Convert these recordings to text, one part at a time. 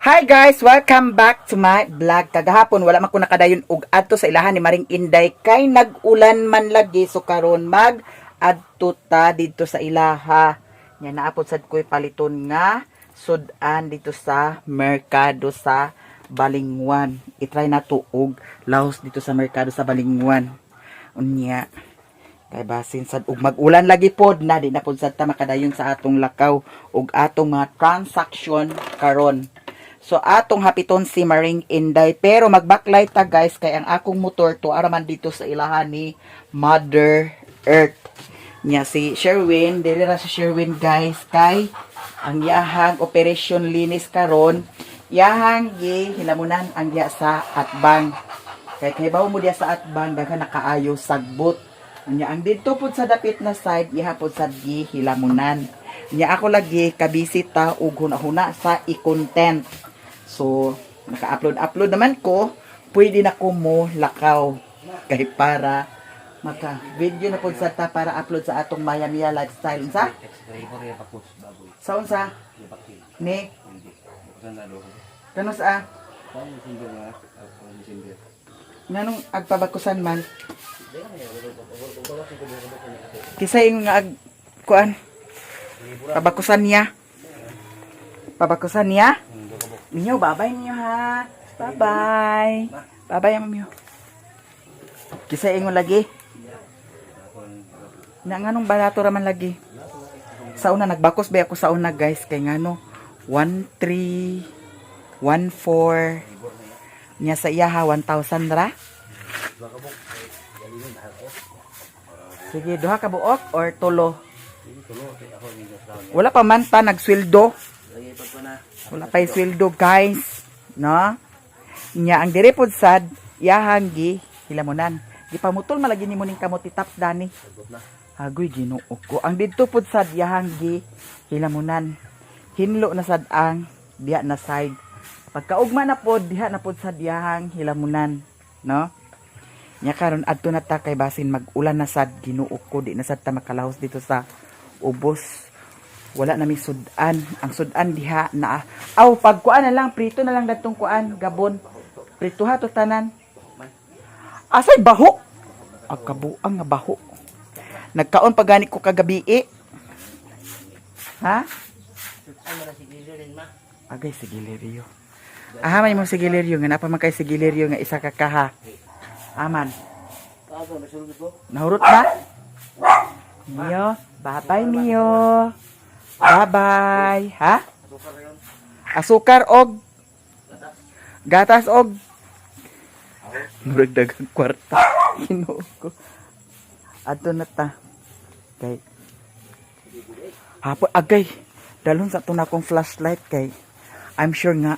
Hi guys! Welcome back to my vlog. Kagahapon wala man ko nakadayon og adto sa ilahan ni Maring Inday kay nag-ulan man lagi so karon mag adto ta dito sa ilaha. Nya naapod sad ko'y paliton nga sudan dito sa merkado sa Balingwan. I-try na to og lahos dito sa merkado sa Balingwan. Unya kay basin sad og mag-ulan lagi pod na di na pod sad ta makadayon sa atong lakaw og atong mga transaction karon. So atong hapiton si Maring Inday pero mag-backlight ta guys kay ang akong motor to araman dito sa ilahan ni Mother Earth. Nya si Sherwin, dili ra si Sherwin guys kay ang yahang operation linis karon, yahang hilamunan ang diya sa atbang. Kay bawo mo diya sa atbang daghan nakaayo sagbot. Nya ang didto pud sa dapit na side iha pud sa hilamunan. Nya ako lagi kabisita ug hunahuna sa i-content. So, naka-upload naman ko, pwede na ko mo lakaw. Kay para maka-video na po sa ta para upload sa atong Maya Mia lifestyle. Sa? Sa unsa? Ni? Kano sa? Nganong agpabakusan man? Kisay nga kuan? Pabakusan niya? Pabakusan niya? Minyo, bye-bye minyo ha. Bye-bye. Bye-bye minyo. Kisa ingon lagi. Na nganong barato raman lagi. Sa una nagbakos ba ako sa una guys kay ngano 13 14 nya sa iya ha 1,000 ra. Sige, duha ka buok or tulo? Wala pa man ta nagsweldo. Wala pa'y sweldo guys, no? Nya ang dire pod sad yahang hilamunan. Di pamutol malagi nimo ning kamot itap dani. Hagoy Ginoo ko. Ang didto pod sad yahang hilamunan. Hinlo na sad ang diha na side. Pagkaugma na pod diha na pod sad yahang hilamunan, no? Nya karon adto na ta kay basin mag-ulan na sad Ginoo ko di na sad ta makalahos dito sa ubos. Wala na may sudan. Ang sudan diha na. Pagkuan na lang, prito na lang datong kuan, gabon. Prito ha to tanan. Asay baho. Kabuang nga baho. Nagkaon pagani ko kagabi Ha? Agay sigilirio. Man mo sigilirio nga napa man kay sigilirio nga isa ka kaha. Aman. Nahurot ba? Mio, bye-bye Mio. Bye-bye. Ha? Asukar og gatas og murag dagang kwarta. Ginoo ko. Adto na ta. Kay hapon agay dalon sa tuna kong flashlight kay I'm sure nga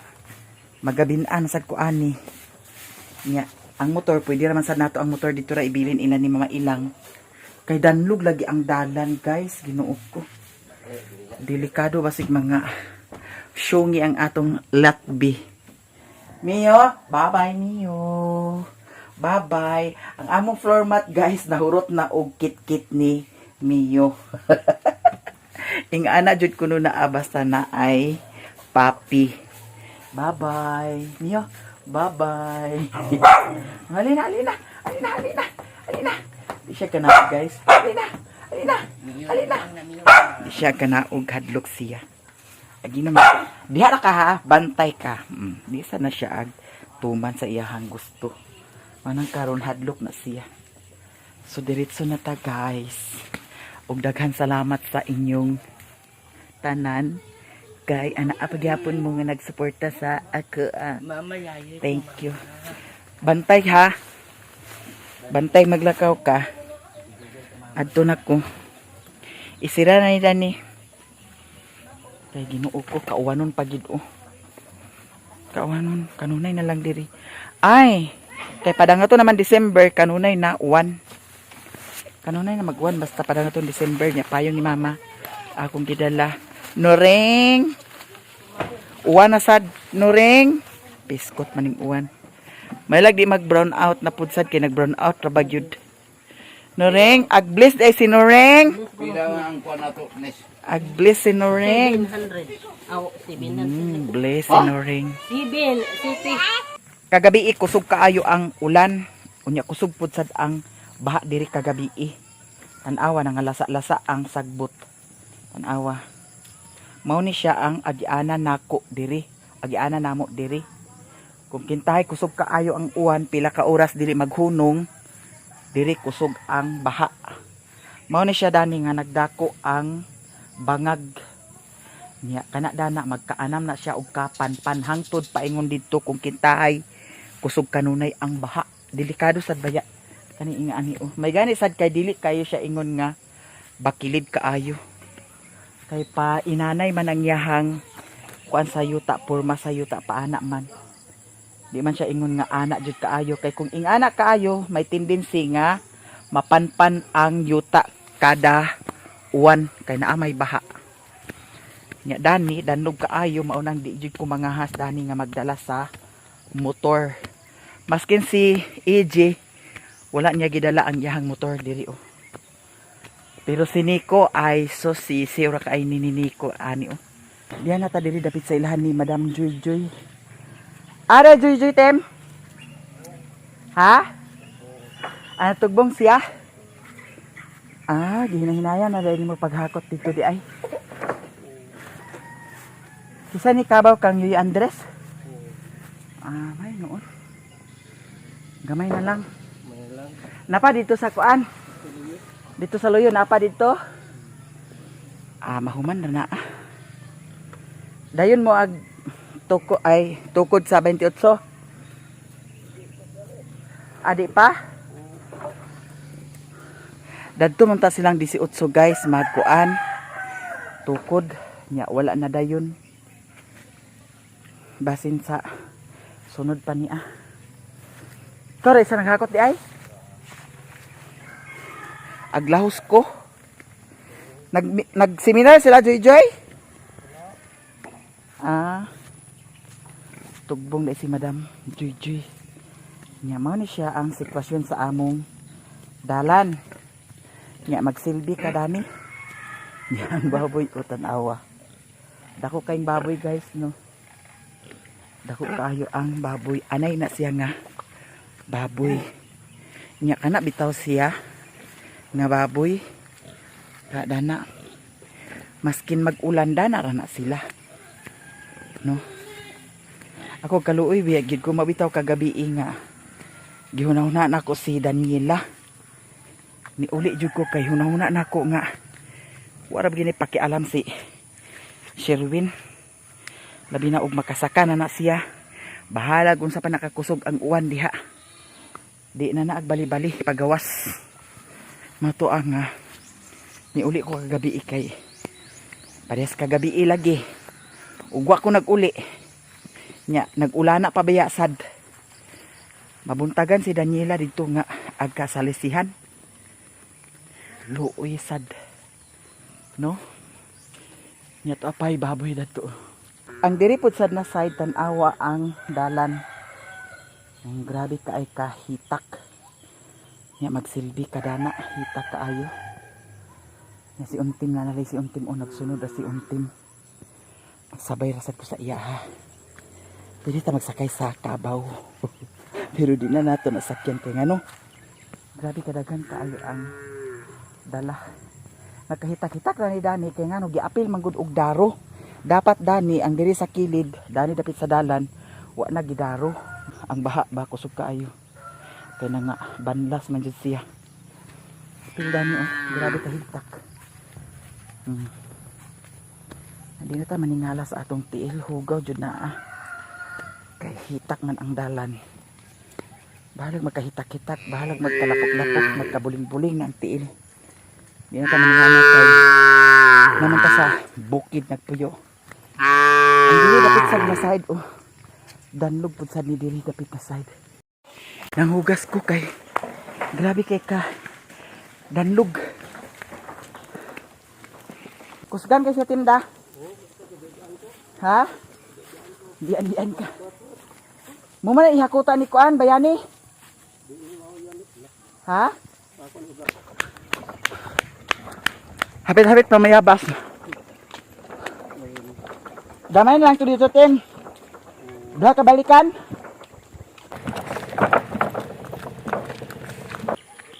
magabinan sad ko ani. Nya ang motor pwede ra man sad nato ang motor dito ra ibilin ina ni Mama Ilang. Kay danlog lagi ang dalan guys. Ginoo ko. Delikado basig mga syungi ang atong latbi. Mio, bye-bye Mio. Bye-bye. Ang among floor mat guys nahurot na og kit-kit ni Mio. Ing ana jud kuno na basta na ay papi. Bye-bye Mio. Bye-bye. Halina. Di siya kana guys. Halina. Di siya kana og hadlok siya. Agi naman. Diha ra ka ha, bantay ka. Di sana siya ag tuman sa iyahang gusto. Manang karon hadlok na siya. So diretso na ta guys. Og daghan salamat sa inyong tanan. Kay ana pagyapon mo nga nagsuporta sa ako. Thank you. Bantay ha. Bantay maglakaw ka. Adto na ko. Isira na nila ni. Kay Ginoo ko kauwanon pagid Kauwanon kanunay na lang diri. Kay padangato naman December kanunay na 1. Kanunay na mag-1 basta padangaton December nya payong ni Mama. Akong gidala. Noreng. Uwan na sad Noreng. Biskot maning uwan. May lagi mag brown out na pudsad kay nag brown out ra bagyud. Noreng, agbliss ay si Noreng. Pila nga ang kuha nato, Nes? Agbliss si Noreng. 700. Aw, 700. Blessing ring. 7, city. Kagabi kusog kaayo ang ulan. Unya kusog pud sad ang baha diri kagabi. Tanawa nga lasa-lasa ang sagbot. Tanawa. Mao ni siya ang agiana nako diri. Agiana namo diri. Kung kintahay kusog kaayo ang uwan, pila ka oras diri maghunong, diri kusog ang baha. Mao ni siya dani nga nagdako ang bangag. Nya kana dana magkaanam na siya og kapan panhangtod paingon didto kung kintahay kusog kanunay ang baha. Delikado sad baya kani inga ani oh. May gani sad kay dili kayo siya ingon nga bakilid kaayo. Kay pa inanay man ang yahang kuan sa yuta porma sa yuta paana man. Di man siya ingon nga anak jud kaayo kay kung ing anak kaayo may tendency nga mapanpan ang yuta kada uwan kay naa may baha. Nya dani danlog kaayo mao nang di jud ko mangahas dani nga magdala sa motor. Maskin si AJ wala niya gidala ang iyang motor diri oh. Pero si Nico ay so si ura kay ni Nico ani oh. Diyan na ta diri dapit sa ilahan ni Madam Joy Joy. Ara Joy Joy tem. Ha? Ano tugbong siya? Ah, gihinahinayan na dahil mo paghakot dito di ay. Kisa ni kabaw kang Yuy Andres? Ah, may noon. Gamay na lang. Napa dito sa kuan? Dito sa Loyo, napa dito? Ah, mahuman na na. Dayon mo ag tukod sa 28. Adi pa? Dadto man ta silang 18 guys, magkuan. Tukod nya wala na dayon. Basin sa sunod pa niya. Kore sa naghakot di ay? Aglahos ko. Nag-seminar sila Joy Joy? Ah. Tugbong na si Madam Joy Joy. Nya mao ni siya ang sitwasyon sa among dalan. Nya magsilbi ka dani. Nya ang baboy o tanawa. Dako kayong baboy guys no. Dako kayo ang baboy. Anay na siya nga baboy. Nya kana bitaw siya nga baboy. Kada na. Maskin mag-ulan dana ra na sila. No. Ako kaluoy biya gid ko mabitaw kagabi nga. Gihunahuna nako si Daniela. Ni uli jud ko kay hunahuna nako nga wala ba gini pakialam si Sherwin. Labi na og makasaka na na siya. Bahala kung sa pa nakakusog ang uwan diha. Di na naagbali-bali pagawas. Mato ang ni uli ko kagabi kay parehas kagabi lagi. Ugwa ko nag-uli. Nya nag-ulana pa baya sad. Mabuntagan si Daniela dito nga agkasalisihan. Luoy sad. No? Nya to apay baboy dato. Ang diri pud sad na side tan-awa ang dalan. Ang grabe ka ay kahitak. Nya magsilbi kadana hitak kaayo. Nya si Untim na nalay si Untim o nagsunod si Untim. Sabay rasad ko sa iya ha. Pwede ta magsakay sa kabaw. Pero di na nato nasakyan kay ngano. Grabe kadagan kaayo ang dala. Nagkahitak-hitak na ni Dani kay ngano giapil manggod og daro. Dapat Dani ang diri sa kilid, Dani dapit sa dalan, wa na gidaro. Ang baha ba kusog kaayo. Kay na nga banlas man jud siya. Apil Dani oh, grabe kahitak. Hindi na ta maningala sa atong tiil, hugaw jud na Kay hitak man ang dalan. Bahalag magkahitak-hitak, bahalag magkalapok-lapok, magkabuling-buling na ang tiil. Hindi na ta maningala kay naman ta sa bukid nagpuyo. Ang dili dapit sa na side oh. Danlog pud sad ni dili dapit na side. Nanghugas ko kay grabe kay ka danlog. Kusgan kay sa tinda. Ha? Dian ka. Mo man ihakutan ni kuan bayani? Ha? Hapit-hapit pamayabas. Gamay na lang to dito, Tim. Duha ka balikan.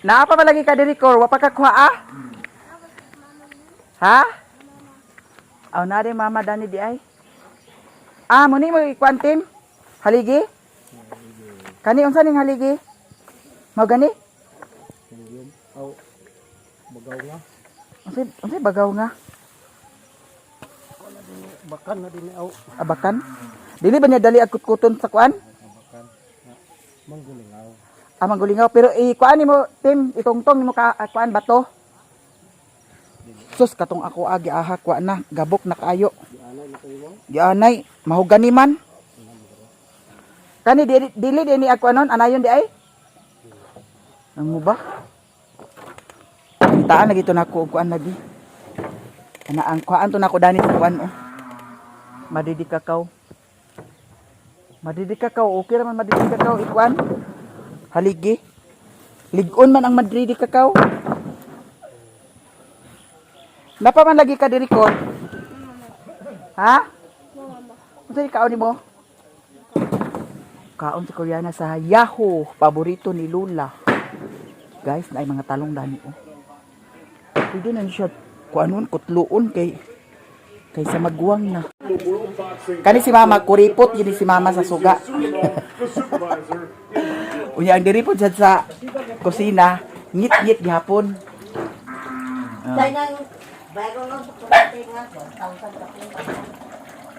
Naa pa malagi ka diri Cor, wa pa ka kuha ah? Ha? Aw na rin mama dani di ay. Ah, muni mo ikuan Tim. Haligi? Kani unsa ning haligi? Mao gani? Aw, bagaw nga. Unsay bagaw nga? Bakan na din aw. Abakan? Dili ba niya dali agkut-kuton sa kuan? Bakan. Manggulingaw. Amang gulingaw pero kuan nimo Tim, itongtong nimo ka kuan bato. Sus katong ako agi aha kuan na gabok na kaayo. Dianay na kayo mo. Gianay mahugani man. Kani dili ni ako anon anayon di ay? Ang mo ba? Taan lagi to nako kuan lagi. Ana ang kuan to nako dani sa kuan oh. Madidi kakao. Madidi kakao okay ra man madidi kakao ikuan. Haligi. Ligon man ang madidi kakao. Napa man lagi ka diri ko? Ha? Unsa ikaw nimo? Kaon si Koreana sa Yahoo, paborito ni Lula. Guys, naay mga talong dani oh. Pwede na siya kuanon kutluon kay sa magwang na. Kani si Mama kuripot yun si Mama sa suga. Unya ang diri po dyan sa kusina, ngit-ngit gihapon.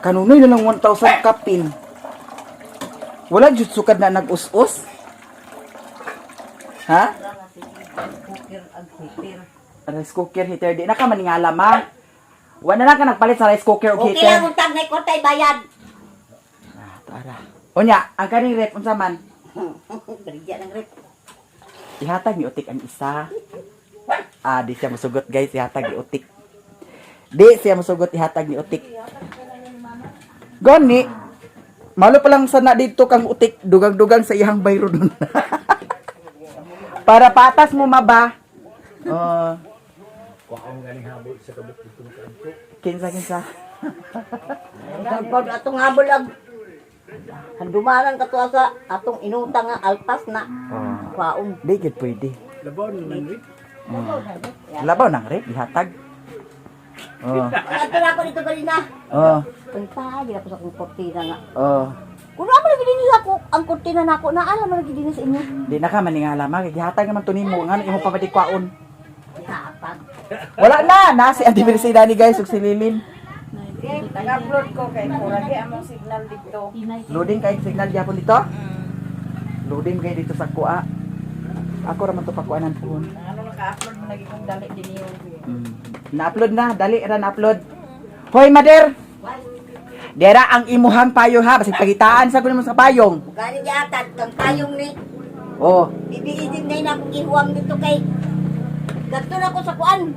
Kanunoy na lang 1,000 kapin. Wala jud sukad na nag-us-us. Ha? Rice cooker heater di na ka maningala ma. Wala na ka nagpalit sa rice cooker o Okay heater. lang untag na ko tay bayad. Ah, tara. Unya, ang kaning rep unsa man? Berija ng rep. Ihatag ni utik ang isa. Ah, di siya musugot guys, ihatag ni utik. Di siya musugot ihatag ni utik. Gani. Malo pa lang sana dito kang utik dugang-dugang sa iyang bayro nun. Para patas mo maba. Oh, Kuha galing habol sa kabuk dito kanto. kinsa. Pag atong habol ag handumanan ka tuwa sa atong inutang nga alpas na Oh, kwaon. di gid pwede. Labaw ni Manri. Labaw nang rep ihatag. Oh. Ato na ako dito galina. Oh. Punta di ako sa akong kortina nga. Oh. Kung naman lagi din ako ang kortina nako na alam mo lagi din sa inyo. Di na ka maningala ma, gihatag naman to nimo ngano imo pamadikwaon. Dapat. Wala na si Auntie Mercedes ni guys ug si Lilin. Nag-upload ko kay Kuragi among signal dito. Loading kay signal gyapon dito. Loading kay dito sa kuha. Ako ra man to pakuanan puhon. Ano naka-upload mo lagi kong dali din yun. Na-upload na, dali ra na-upload. Hoy, Mader. Dera ang imuhang payo ha, basig pagitaan sa kuno mo sa payong. Gani yatad kang payong ni Oh, bibiidin na akong ihuwam dito kay gadto na ako sa kuan.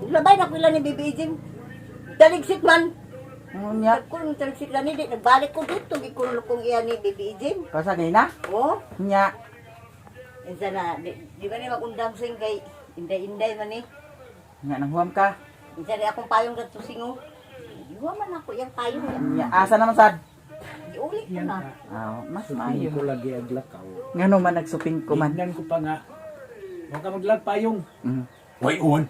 Labay na ko ilan ni bibiidin. Daligsit man. unya. Kung tagsik na ni, nagbalik ko dito, gikulong kong iyan ni Bibi Ijin. Kasa gay na? Oh, Unya. insa na, di ba ni magundang sing kay inday-inday man ni. Unya nang huwam ka. Insa ni akong payong dito singo. Iwa man ako yung payong yan. Unya asa naman sad? Iuli ko na. Mas Ayo maayo. ko lagi aglakaw. Ngano man nagsuping ko man. Tignan ko pa nga. Huwag ka maglagpayong. Mm. Hoy, on.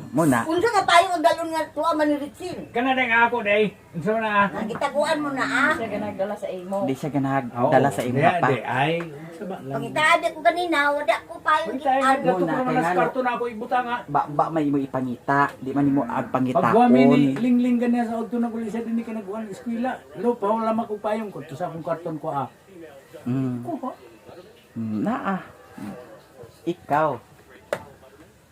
Muna. Unsa nga payong ang dalon nga tuwa man ni Ritsin. Kana ding ako day. Unsa na? Nagitaguan mo na ah. Siya ganagdala sa imo. Di siya ganag dala sa imo pa. Di ay. Unsa ba lang? Pangitabi ko kanina, wala ko payong Uy, tayo gikan. gato ko Muna, naman kay nas ngano. karton ako ibuta nga. Ba may mo ipangita, di man mo ag Pagwa mi ni pangitaon. lingling ganyan sa auto na kuli sa din ni kanagwan eskwela. Lo pa wala makupayong ko to sa akong karton ko ah. Mm. Ko Naa. Ikaw.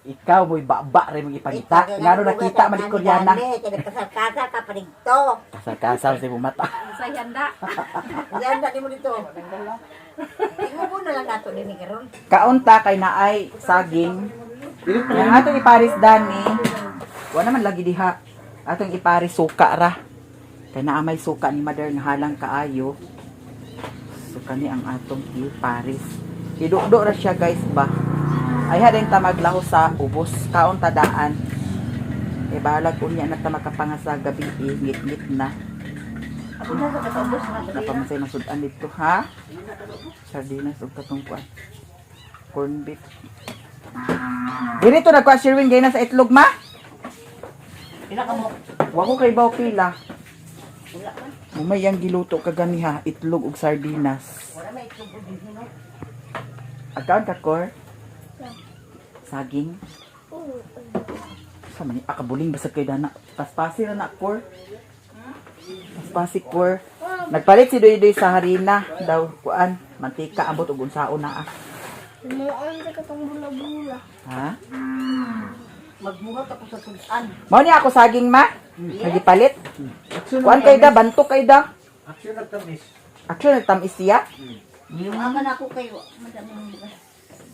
Ikaw mo'y baba rin mong ipangita. Ngano nakita man ni Koreana. Kasal-kasal ka pa dito. Kasal-kasal sa imong mata. Sa handa. Yan na mo dito. Tingnan mo na lang nato din ni karon. Kaunta kay naay saging. Yang atong iparis dani. Wa naman lagi diha. Atong iparis suka ra. Kay naa may suka ni mother nga halang kaayo. So kani ang atong iparis. Idukdo ra siya guys ba. Ay hadeng ta maglaho sa ubos kaunta daan. balag unya na ta makapanga sa gabi, ngit-ngit na. Ako na sa katubos na dali. Napamasay masudan dito, ha? Sardinas ug katungkuan. Corn beef. Dito nagkuha Sherwin gay na sa itlog, ma? Pila ka mo? Wa ko kay baw pila. Wala man. Umay ang giluto kagani ha, itlog ug sardinas. Wala may itlog din no. Agkaon ka, Kor? Saging? Sa man akabuling basta kay dana. Paspasi ra na, Kor. Paspasi, Kor. Nagpalit si Doy sa harina daw kuan, mantika ambot ug unsaon na ah. Muan sa katong bula-bula. Ha? Magmuhat ako sa sudan. Mao ni ako saging, ma? Nagipalit? Kuan kay da, bantok kay da. Action na tamis. Actually, nagtamis siya. Yung aman ako kayo, madaming bugas.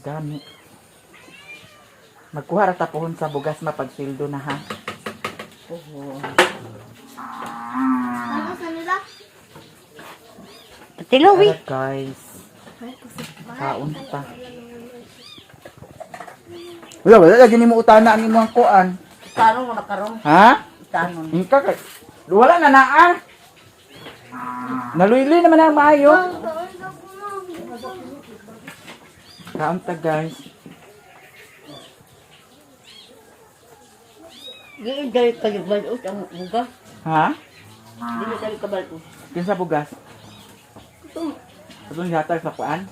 Gani. Magkuha ra ta pohon sa bugas mapagsildo na ha. Oo. Ano sa nila? Patilawi. Tara, guys. Kaon ta. Wala lagi nimo utana ang imong kuan. Tarong mo nakarong. Ha? Tanon. Ingka kay. Wala na naa. Naluyloy naman ang maayo. Kaon ta, guys. Di dali kayo balut ang bugas. Ha? Di dali ka balut. Kinsa bugas? Ito. Atong hatag sa kuan.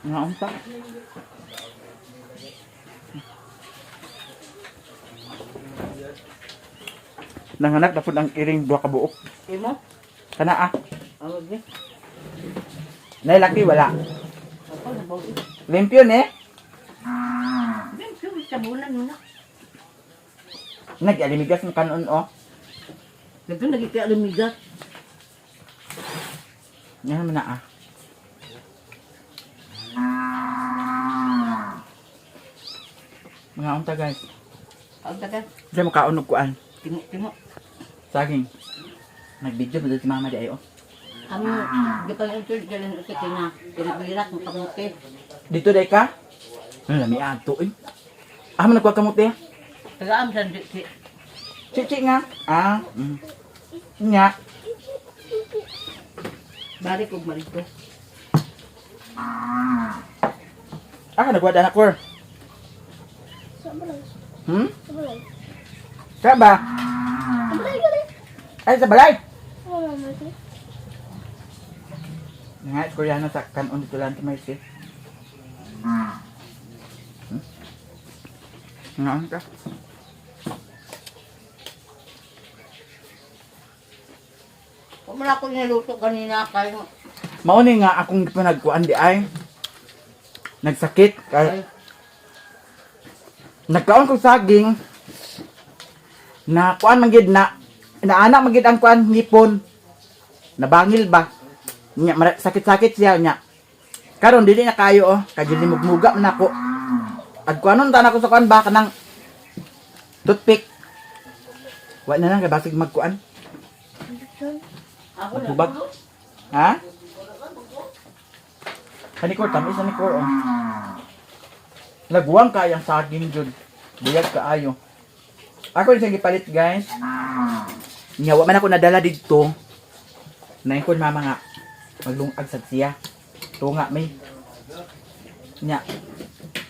Nga unta. Nanganak na pud ang iring duha ka buok. Imo? Kana ah. Awag ni. Nailaki wala. Ako na balut. Limpyo ne. Yung sabunan mo na. Nag-alimigas ng kanon oh. Nagto nagikaya lumigas. Yan naman na ah. Mga unta guys. Ang tagal. Diyan mo kaunog kuan. Timo. Saging. Nag-video ba si mama di ayo? Kami, di pa yung tulad galing sa kina. Pinabirak mo kamuti. Dito day ka? Ano lami ato eh. Amo nagkuha kamuti. Tagaan sa di. Chichi nga. Ah. Nya. Balik og marito. Aka nagkuha anak ko. Sa balay. Hmm? Sa balay. Sa ba? Sa balay gali. Ay sa balay. Wala mo ito. Nga Koreano sa kanon dito lang may si. Nga ka. Kung wala ko niluto kanina kayo. Mao ni nga akong pinagkuan di ay. Nagsakit kay nagkaon ko saging na kuan man gid na naanak man gid ang kuan ngipon. Nabangil ba? Nya sakit-sakit siya nya. Karon dili na kayo oh, kagili mugmuga man ako. Ag kuanon ta nako sa kuan ba kanang toothpick. Wa na lang kay basig magkuan. Ako na. Magbubag. Ha? Kanikor, tamis na nikor, oh. Nagwang kayang saging, jud. Buyag kaayo. Ako rin siyang gipalit, guys. Nyawa man ako nadala dito. Nain ko mama nga. Maglungag sa siya. Ito nga, may. Nya.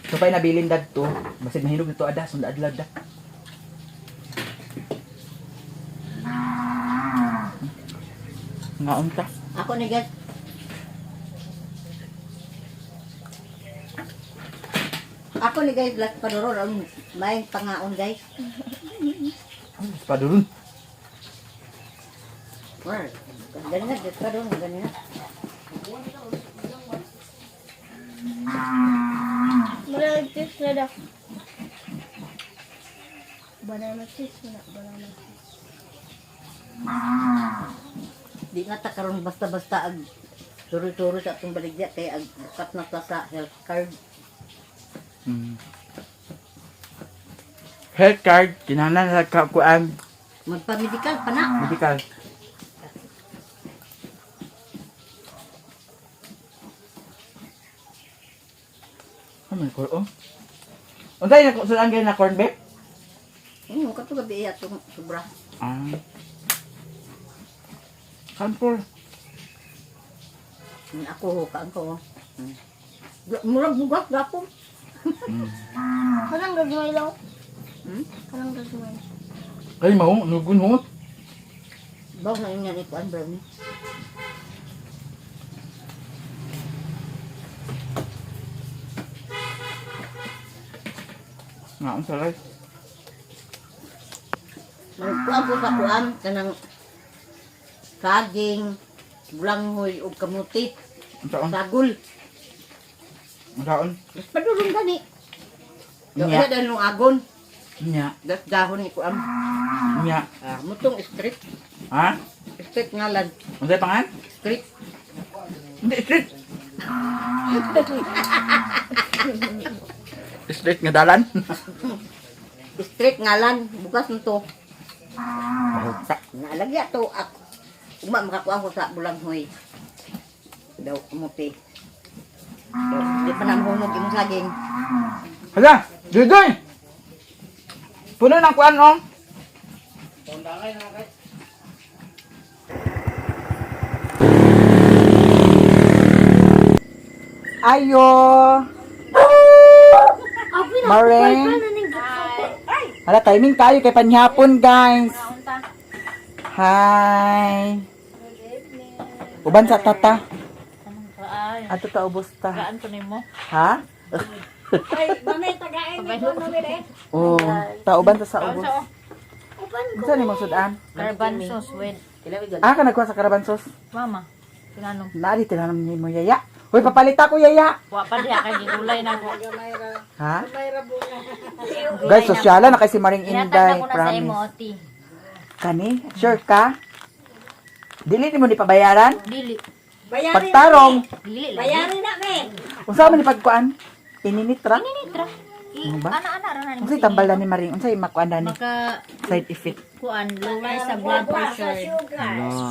So pa'y nabilin dad to. Basit mahinog nito ada. Sunda adlad da. Nga unta. Ako ni guys. Ako ni guys last paduror may pangaon guys. Padurun. Word. Ganina dito paduror ganina. Maraming cheese na daw. Banana cheese na. Banana cheese. Di nga ta karon basta-basta ag turo-turo sa atong baligya kay ag kat na ta sa health card. Health card, kinahanglan sa kakuan, Magpa-medical pa na. medical. Oo. Unsay na saan gyud na corn beef? Kato gabi iya itong sobra. Ah. Sample. Ako, kaan ko. Murag bugas, gapong. Kanang gagawin lang. Hmm? Kanang gagawin. Kay mo, nugun mo. Baw na yun yan ito, ang brownie. Nga, ang salay. Nagkuhan ko sa kuhan, kanang saging, bulanghoy, o kamuti, Ang taon? sagol. Ang taon? Mas padulong gani. Nya. Yung dahil nung agon, Nya. das dahon ni kuhan. Nya. Mutong street. Ha? Street ngalan. Unsay pangan? Street. Hindi, street. Street nga dalan. Street ngalan. Bukas nito. Basta. Nalagya to ako. Makakuha ko sa bulanghoy. Daw kamuti. Di pa namahumog yung saging. Hala, Joy! Puno ng kuan, oh. Ayo! Maring! Hala, timing kayo kay panhapon, guys. Hi! Uban sa tata. Ato ta ubos ta. Kaan to nimo? Ha? Ay, mamay tagain ni ko no dire. Oh, tauban ta sa ubos. Unsa ni mo sudan? Carbon sauce with Ah, ka nagkuha sa karabansos. mama. Tinanong. Naadi tinanong ni mo yaya. Hoy, papalita ko yaya. Wa pa diha kay gulay na ko. Ha? Guys, sosyala na kay si Maring Inday, promise. Oti. Kani, sure ka? Dili ni mo ni pabayaran? Dili. Pagtarong, Dili lang. Bayarin na me. unsa man ni pagkuan? Ininitra? Nitra. Ano ba? Ana-ana ra na. Unsay tambal na ni Maring? Unsay makuan ni Maka side effect? kuan lower sa blood pressure.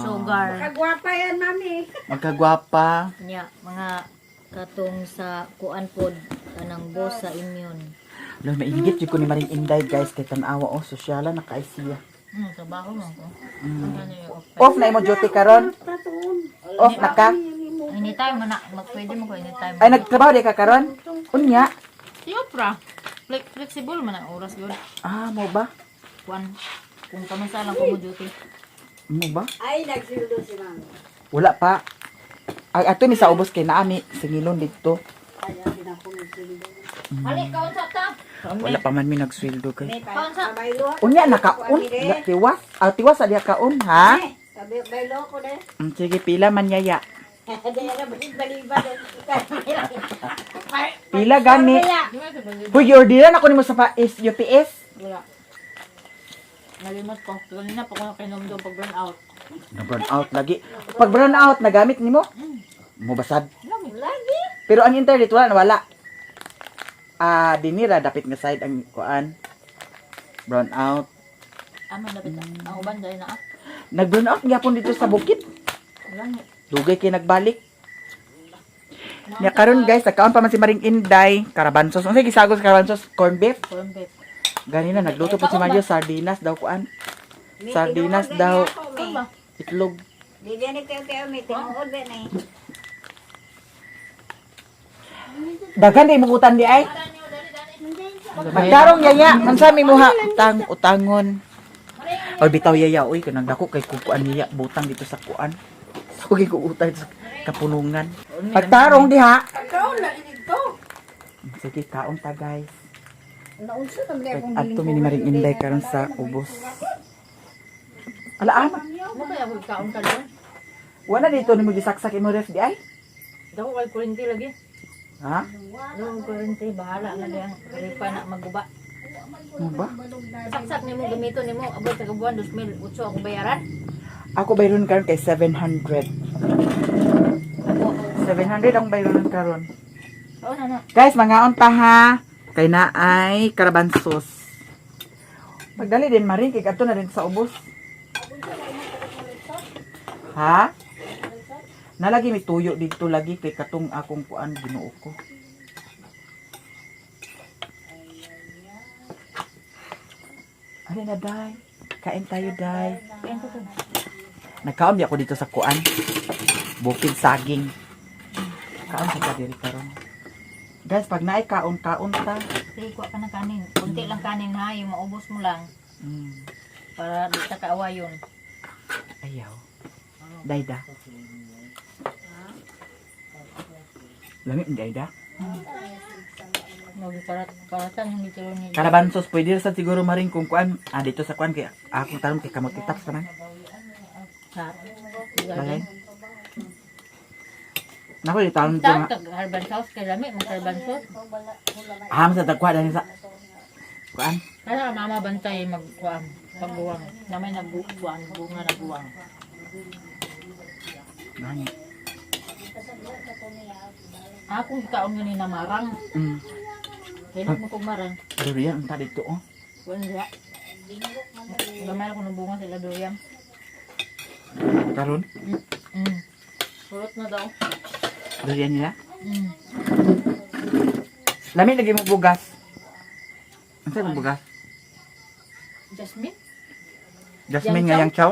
Sugar. Kagwapa yan, mami. Magkagwapa. Nya mga katong sa kuan pod kanang boss sa immune. Lo, maingit jud ko ni Maring Inday, guys, kay tan-awa oh, sosyala na kay siya. Trabaho mo ko. Off na imo duty karon? Off na ka? Anytime man na magpwede mo ko anytime. Ay nagtrabaho di ka karon? Unya. Siyempre. Flexible man ang oras yun. Ah, mo ba? Kuan. Kung kamasa lang ko mo duty. Mo ba? Ay, nagsildo si mami. Wala pa. Ay ato ni sa ubos kay naami singilon dito. Ay, akin ako nagsildo. Halik ka sa ta. Wala pa man mi nagsweldo kay. Kaon sa. Baylo. Unya nakaon, tiwas. Ah, tiwas sa diha kaon, ha? Sabi, baylo ko de. Sige, pila man yaya. Daya na, balik-balik. Pila gani. Hoy, orderan ako nimo sa UPS. Wala. Nalimot ko. Kanina pa ko nakainom doon pag burn out. Na-burn out lagi. Pag burn out, nagamit nimo? Mo basad. Lagi. Pero ang internet wala na wala. Ah, dinira dapat nga side ang kuan. Brown out. Ama na bita. Ang uban dahil na. Nag-burn out gyapon dito sa bukid. Wala nga. Dugay kay nagbalik. Nya karon guys, nagkaon pa man si Maring Inday, karabansos. Unsay gisagos karabansos? Corn beef. Corn beef. Ganina nagluto po si Mario sardinas daw kuan. Sardinas daw itlog. Di din ni teo-teo, may tinuod din eh. Daghan di mugutan di ay. Magdarong yaya, mansa mi muha utangon. Oy bitaw yaya, oy kanang dako kay kukuan yaya butang dito sa kuan. Sugi ko utang sa kapulungan. Pagtarong diha. Kaon na dito. Sige, kaon ta guys. Naunsa na mga akong Adto mi ni Maring Inday karon sa ubos. Ala ama. Mo kaya ako kaon ka doon? Wala dito ni mo gisaksak imo ref di ay. Dako kay kurinti lagi. Ha? Doon kurinti. Bahala na diyang. Kalipa na maguba. Mo ba? Saksak ni mo gamito ni mo. Abot sa kabuan. 2,008 ako bayaran. Ako bayron karon kay 700. Ako. 700 ang bayron karon. Oo na na. Guys, mangaon ta ha. Kay naay karabansos. Pagdali din Maring kay adto na din sa ubos. Ha? Nalagi mi tuyo dito lagi kay katong akong kuan Ginoo ko. Ano na, Day? Kain tayo, Day. Yan ko to. Nagkaon di ako dito sa kuan. Bukid saging. Kaon sa diri karon. Guys, pag naay kaon ta. Sige, kuha ka ng kanin. Kunti lang kanin ha, yung maubos mo lang. Para di ka kaawa yun. Ayaw. Dayda. Lamig ni Dayda. Paratan yung itiro ni... Karabansos, pwede sa siguro maring kung kuan. Dito sa kuan kay akong taron kay kamot kitap naman. Sa... Balay. Nako di taron Saan ko. ka? Harban sauce? Kay Lami, mag harban sauce? Sa dagwa dani sa kuan. Kaya mama bantay magkuhan. Pagbuwang. Namay nagbuwang. Bunga nagbuwang. Gani. Akong kaon nga ni na marang. Kailan mo kong marang? Durian ta dito oh. Wala. Gamay ako ng bunga sila doyang. Karon Surot na daw. durian nila. Lamig lagi mo bugas. Ano mo bugas? Jasmine? Jasmine Yang nga yang chow.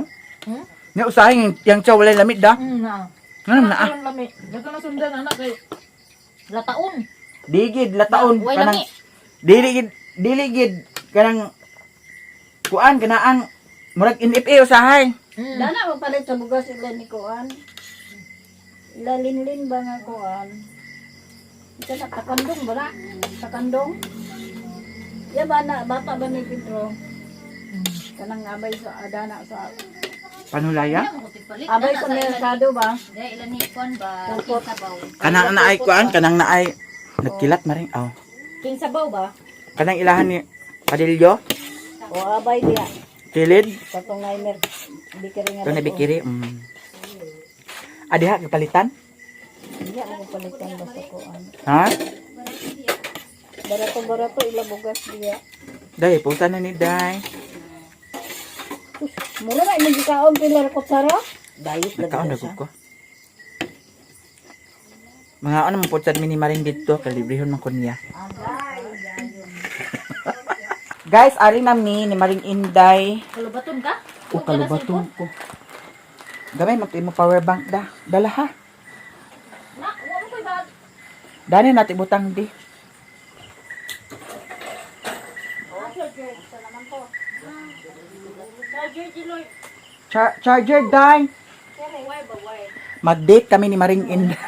Hmm? Nga usahin yang chow walay lamig da. Na. Ngano na ah. Ang lami. Gato na sundan anak kay lataon. Digid lataon Way kanang lami. diligid kanang kuan kanaang murag NFA usahay. Dana magpalit sa bugas ila ni Kuan. Ila linlin ba nga Kuan? Ito na takandong ba na? Takandong? Ya ba na bata ba ni Pedro? Kanang abay sa adana sa Panulaya? abay sa merkado ba? Dahil ilan ni Kwan ba? Tungkot. Sabaw. Kanang naay kuan kanang naay nagkilat maring aw. King sabaw ba? Kanang ilahan ni Padilyo, O abay diya. kilid, Katong ngay mer bikiri nga. to na bikiri. Adiha kapalitan? Hindi ako palitan ba sa Kuan. Ha? Barato ila bugas diya. Day, puta na ni Day. Mura na imong gikaon pila ra kutsara? Dayot Nagkaon na ko. Mga ano mo putsad mini maring dito, kalibrehon man ko niya. Guys, ari nami ni Maring Inday. Kalubaton ka? O kalubaton ko. Gamay mo power bank da. Dala ha. Na, wala ko ba? Dani natin butang di. Charger Day. Mag-date kami ni Maring Inday.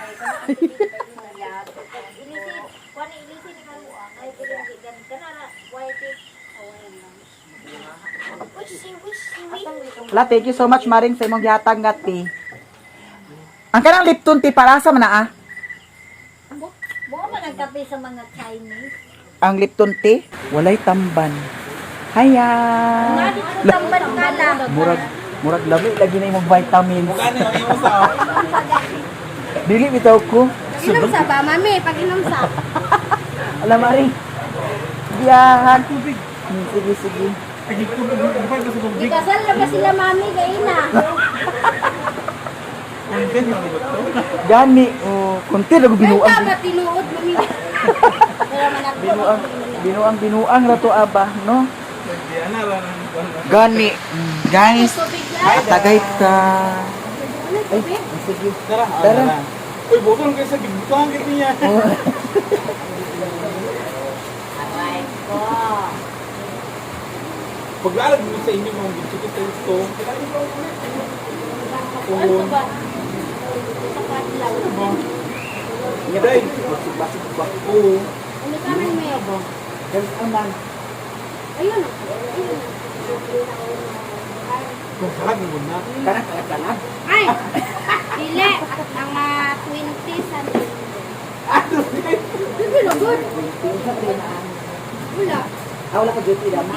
Wala, thank you so much Maring sa imong gihatag nga tea. Ang kanang Lipton tea para sa man ah? Buo man nagkape sa mga Chinese. Ang Lipton tea, walay tamban. Haya. Tamban ka na. Murag lami lagi na imong vitamins. Dili bitaw ko. Inom sa ba, mami? Pag-inom sa. Alam Maring. Biyahan. Sige. Ikasal na ba sila, mami? Kaina. Gani, konti lagu binuang. Ba tinuod, mami? Pero manak Binuang rato aba, no? Gani, guys. Tagay ka. Ay, sige. Tara. Uy, botol kayo sa bigbutuhan kayo niya. Paglalag mo sa inyo mga bitsuko sa ito. Oo. Day, basik ba? Oo. Ano sa amin may abo? Guys, aman. Ayun. Kung salag mo na. Kanak. Ay! Dili. Mga 20s and Ano? Dili na good. Wala. Wala ka duty dama.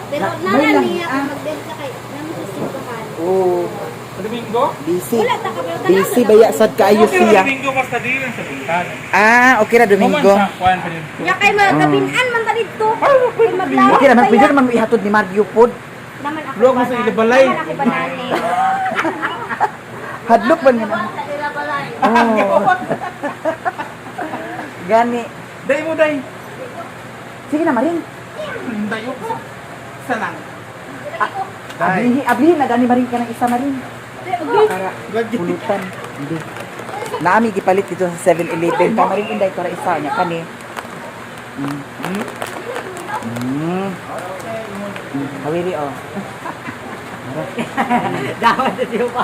Pero May lang, niya ako mag-date kay namin sa simbahan. Oh, Domingo? busy. Wala ta ka pero Busy baya sad kaayo siya. Domingo basta di lang sa buntan. Okay ra Domingo. Kuan pa rin. Ya kay mga gabinan man ta dito. Kay maglawas. Okay naman, pwede naman ihatod ni Mario Pod. Naman ako. Luwag mo sa ilabalay. Naman ako banane. Hadlok ba niya? Ilabalay. Oh. Gani. Day mo, day. Sige na, Maring. Dayo. Isa lang. Ablihin na gani maring ka ng isa maring. Para pulutan. Hindi. Naami gipalit dito sa 7-Eleven. Kamaring inday para isa niya kani. Hawiri oh. Dapat na siya pa.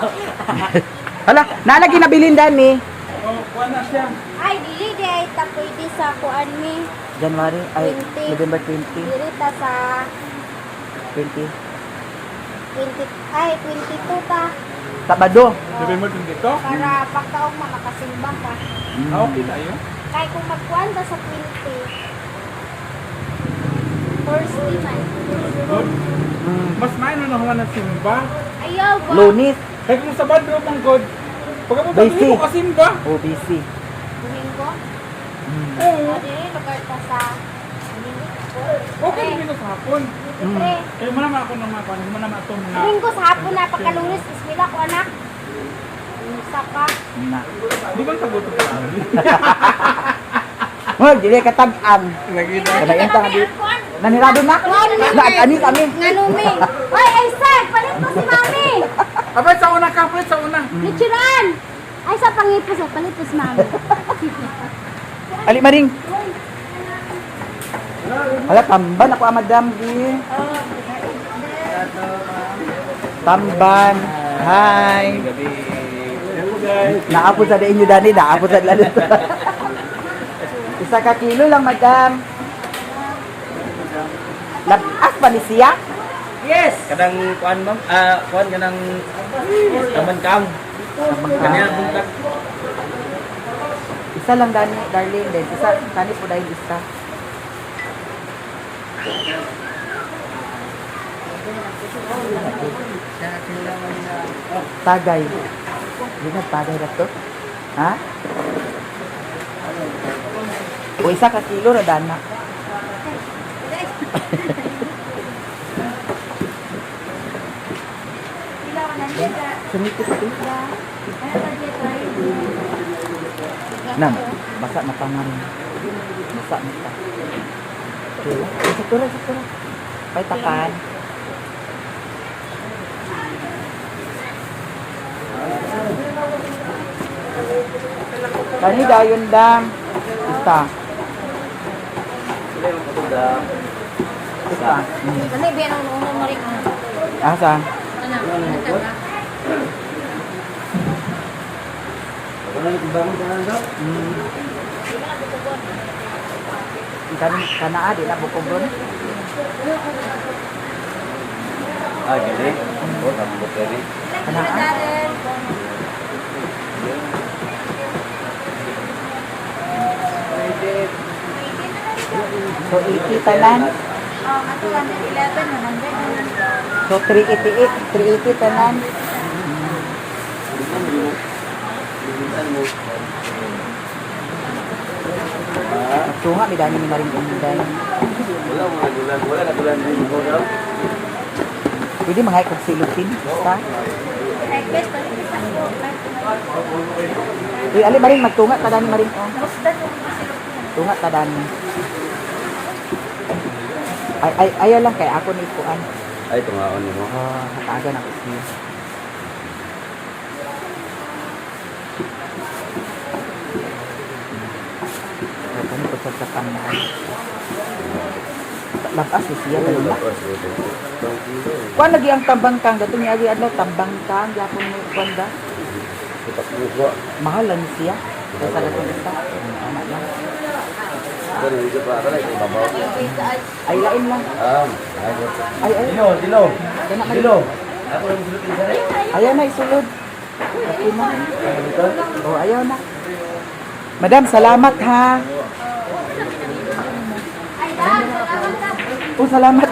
Hala, nalagi na bilin dani. Oh, kuha na siya. Ay, dili di ay ta pwede sa kuan mi. January ay 20. November 20. Dili ta sa 20. 20 ay 22 ta Sabado. Sabi mo din dito? para pagkaong makasimba ka. Ah, okay tayo. Kay kung magkuan ta sa 20. First day man. Good. Mm. Mas maino na human ng simba. Ayaw ba? Lunis. Kaya kung Sabado pang God. Pagka mo Basic. pag mo kasimba. OBC. Domingo. Mm. Oo, dili lugar ta sa Okay, hindi sa hapon. Pre. Kaya mo naman ako ng mga kwan. Mo naman itong mga... Domingo sa hapon na pagkalunes ismila ko anak. Saka Na. Di ba kabuto ka? Hoy, dili ka tag-ang. Nakita. Kadayon ta nga di. Nanirado na. Ani kami. nganumi. Oy, ay sir, palit mo si mami. Abay, sa una ka, Fred, sa una. Lichuran! Ay, sa pangipos, palit mo si mami. Ali maring. Hala, tamban ako madam di. Tamban. Hi. Naapod sa inyo dani, naapod sa lalo. Isa ka kilo lang madam. Labas pa ni siya? Yes. Kadang kuan ma'am, kuan kanang taman kam. Kanya buntag. Isa lang dani, darling, then isa kani po dahil isa. Tagay. Hindi na tagay na to. Ha? O isa ka kilo na dana. Sumikit ito. Nam, basa na pangan. Basa na pa. Sakura. Pay takan. Kani dayon dam. Isa. Isa. Kani, biyan ang uno mo rin. Asa? Kana di na bukobron. Ah, gini. Oh, tambok tadi. Kana. So 80 tanan. Ato 111, 100. So 380 tanan. Tunga mi dani ni maring unday. Wala na bulan din ko daw. Pwede mga ikog silutin. Basta. Best, palit mo sa Uy, ali maring magtunga ta dani maring oh. Tunga ta dani. Ay ayaw lang kay ako ni kuan. Ay, tungaon ni mo. Oh, hatagan ako siya. Kani ko sa kanan. Labas ni siya dali na. Kuan lagi ang tambang kang dato ni agi adlaw tambang kang gyapon mo kuan da. Kita ko. Mahal lang ni siya. Kaya sa dato isa. Ana lang. Pero hindi pa para ito babaw. Ay lain lang. Ay. Dilo. Kana man. Dilo. Ako lang sulutin sa rin. Ayaw na isulod. Okay na. Oh, ayaw na. Madam, salamat ha. Oh, salamat.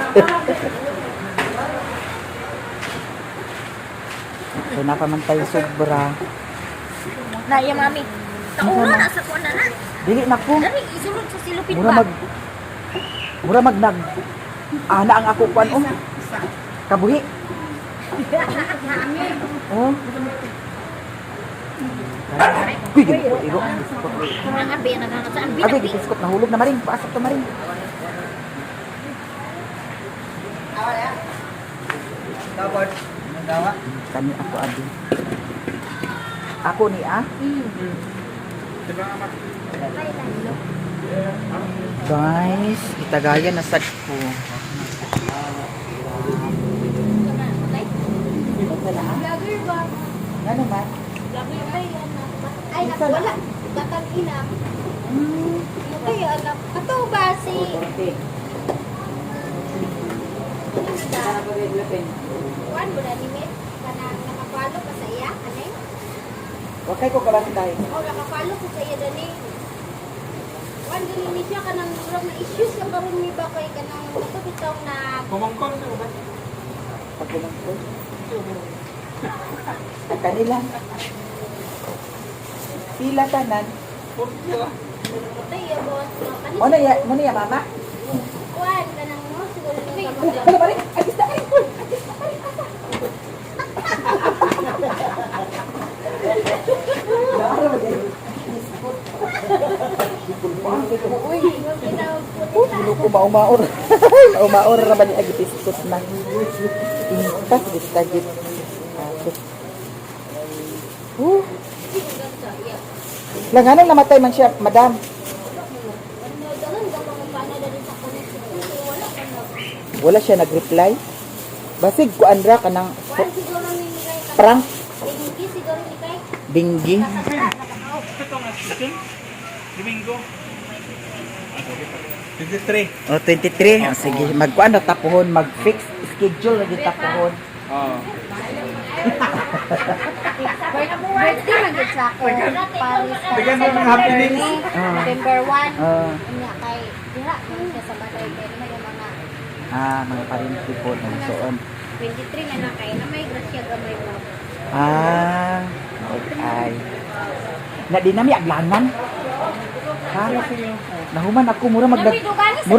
Kaya napaman tayo sobra. Na, iya mami. Kauna na sa kuan na na. Dili na po. Dari, isulod sa silupin Mura ba? mura magnag. Ana ang ako kuan oh. Kabuhi. Oh. Kuy, iro. Ang abi, naghanap sa ang Abi, binagdi. gipiskot nahulog na maring. Paasok to maring. Dapat. Nagawa. Kani ako adi. Ako ni Guys, itagayan na sad ko. Vlogger ba? Ano man? Vlogger ay anak. Ay, wala. Datang ina. Okay, anak. Ato ba si... Kuan mo na limit? Kanang nakapalo ka sa iya? Kaneng? Okay ko kabati tayo. O, nakapalo ko sa iya dani. Kuan gani ni siya kanang murag na issues ka karon mi ba kay kanang bitaw na Kumangkong sa ubat. Pagkumangkot. Kanila. Pila tanan. tayo boss. Mo na ya mama? Kuan kanang mo siguro ni Ano ba rin? Agis na rin. Gulo ko maumaor. Maumaor ra ba ni agipiskot na. Intas git tagit. Langanon namatay man siya, madam. Wala siya nag-reply. Basig ko andra kanang prank dinggi. Ito nga, Domingo. 23. O 23. O, sige, magkuan na tapuhon, mag-fix schedule na tapuhon. Oo. birthday man gid sa ako. Paris. Bigyan mo ng happy days. November 1. Ah. Nya kay dira ko siya sa balay kay may mga Mga parinti po ng soon. 23 na kay na may grasya gamay mo. Okay. Na di nami aglangan. Ha? Nahuman ako mura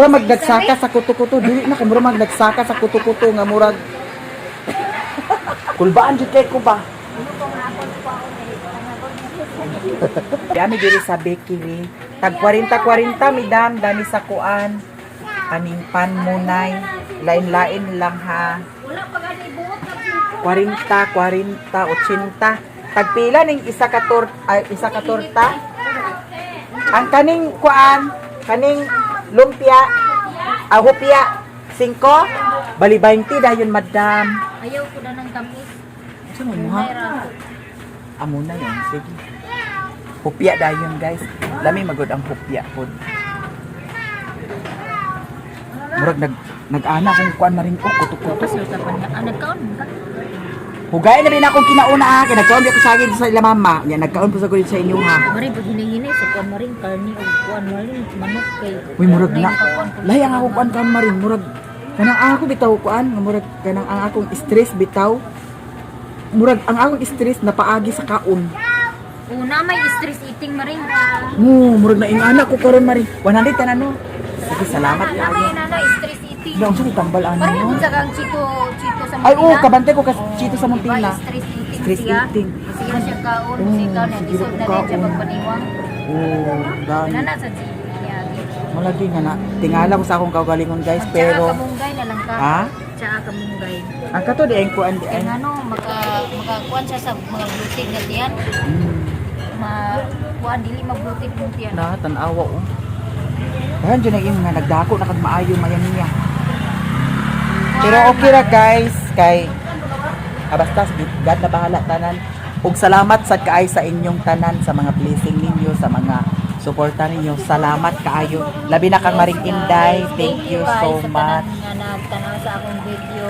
magdagsaka sa kuto-kuto. Dili na kay mura magdagsaka sa kuto-kuto nga murag kulbaan jud kay ko ba. Dami diri sa bakery. Tag 40-40 midam dami sa kuan. Kaning panmunay. Lain-lain lang ha. 40, 80. Tagpila ning isa ka torta. Ang kaning kuan, kaning lumpia, hupia 5, bali 20 dayon madam. Ayaw ko na ng tamis. Saan mo ha? Amo na yan, sige. Hupya dayon guys. Lami magod ang hupya pod. Murag nag-ana kung kuan na rin ko kuto-kuto. Tapos usapan niya, nagkaon ka? Hugay na rin akong kinauna ha. Kaya nagkaon di ako sa akin sa ila mama. Yan, nagkaon po sa gulid sa inyo ha. Mari, pag hinay-hinay, sa kuwan mo rin, karni o kuwan mo rin, manok kay... Uy, murag na. Layang ako kuan kaon marin. Murag, kanang ang ako bitaw kuan. Murag, kanang ang akong stress bitaw. Murag, ang akong stress napaagi sa kaon. Una, may stress eating maring. Murag na ingana ko karon marin. 100 ka na no. Sige, salamat Na kayo. may stress eating. Lang sa tambal ano. Pareho sa kang chito sa Ay, Manila. kabante ko kasi chito sa Diba, Muntina. stress eating Stress siya. eating. Kasi yun siya kaon, kasi kaon na, sige isod po na rin siya kaon. magpaniwang. Dami. Wala na sa GP niya. Malagi nga na. Tingala ko sa akong kaugalingon guys, Tsaka pero kamunggay na lang ka. ha? Tsaka kamunggay. Ang kato di ang kuan di Kaya ay. ano, makakuan siya sa mga bloated na tiyan. Kuan, dili mag-bloated mo tiyan. Na tanawa oh. Dahan dyan ang nga nagdako na kag maayo mayan niya. Pero okay ra guys kay basta God na bahala tanan. Ug salamat sad kaay sa inyong tanan sa mga blessing ninyo, sa mga suporta ninyo. Salamat kaayo. Labi na kang Maring Inday. Thank you so much. Nga nagtanaw sa akong video.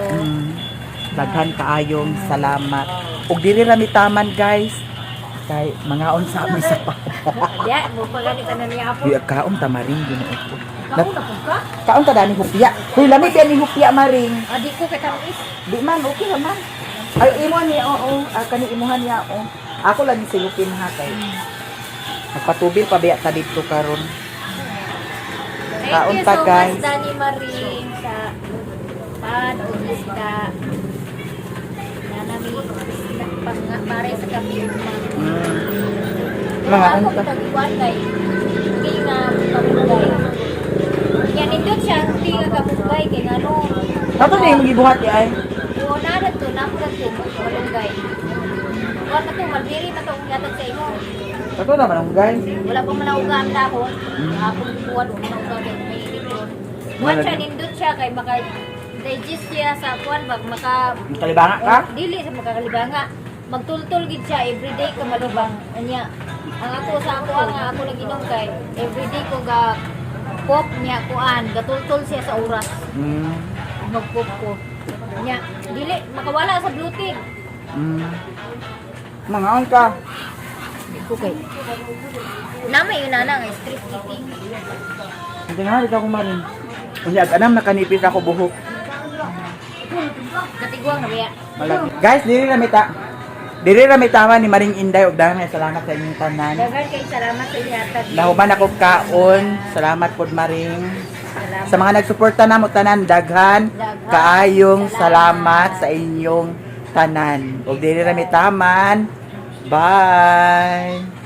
Daghan kaayong salamat. Ug diri ra mi taman guys. Kay mga unsa mo sa pa. Diya, mo pa gani tanan niya apo. Di kaon ta Maring ginoo ko. Kaon na po ka? Kaon ta dani hupya. Huy lami pa ni hupya Maring. Adi ko kay tamis. Di man okay ra man. Ay imo ni oo. Kani imuhan niya oo. Ako lagi silupin ha kay. Nagpatubil pa biya ta dito karon. Kaon Thank you ta, so guys. much, Dani Maring, sa pan o isda. Nanami, pare sa kami. Mga Ako unta. pag-iwan kay hindi nga kabugay. Yan ito siya, hindi nga kabugay kay ano. Kato na yung magibuhat ay. Oo, na to, malunggay. Kuan na to, malbiri na to, kung yatag sa imo. Kato na manunggay. Wala pang manaugaan na ako. Hapon buwan, manaugaan may ipon. Buwan siya, nindot siya, kay maka-digest siya sa kuan, maka... Kalibanga ka? Dili sa makakalibanga. Magtultol gid siya, everyday ka malubang. Anya, ang ako sa ako, ang ako naginom kay, everyday ko ga pop niya kuan, gatultol siya sa oras. Magpop ko. Nya, dili, makawala sa bloated. Mangaon ka. Okay. Namay yun na nga, street eating. Hindi nga, dito ako marin. Kasi anam nakanipis ako buhok. Katigwang na ba? Malagi. Guys, diri rami tama ni Maring Inday ug daghan salamat sa inyong tanan. Dagan kay salamat sa ihatag. Nahuman ako kaon. Salamat pod Maring. Sa mga nagsuporta namo tanan daghan kaayong salamat sa inyong tanan. Ug diri rami taman. Bye.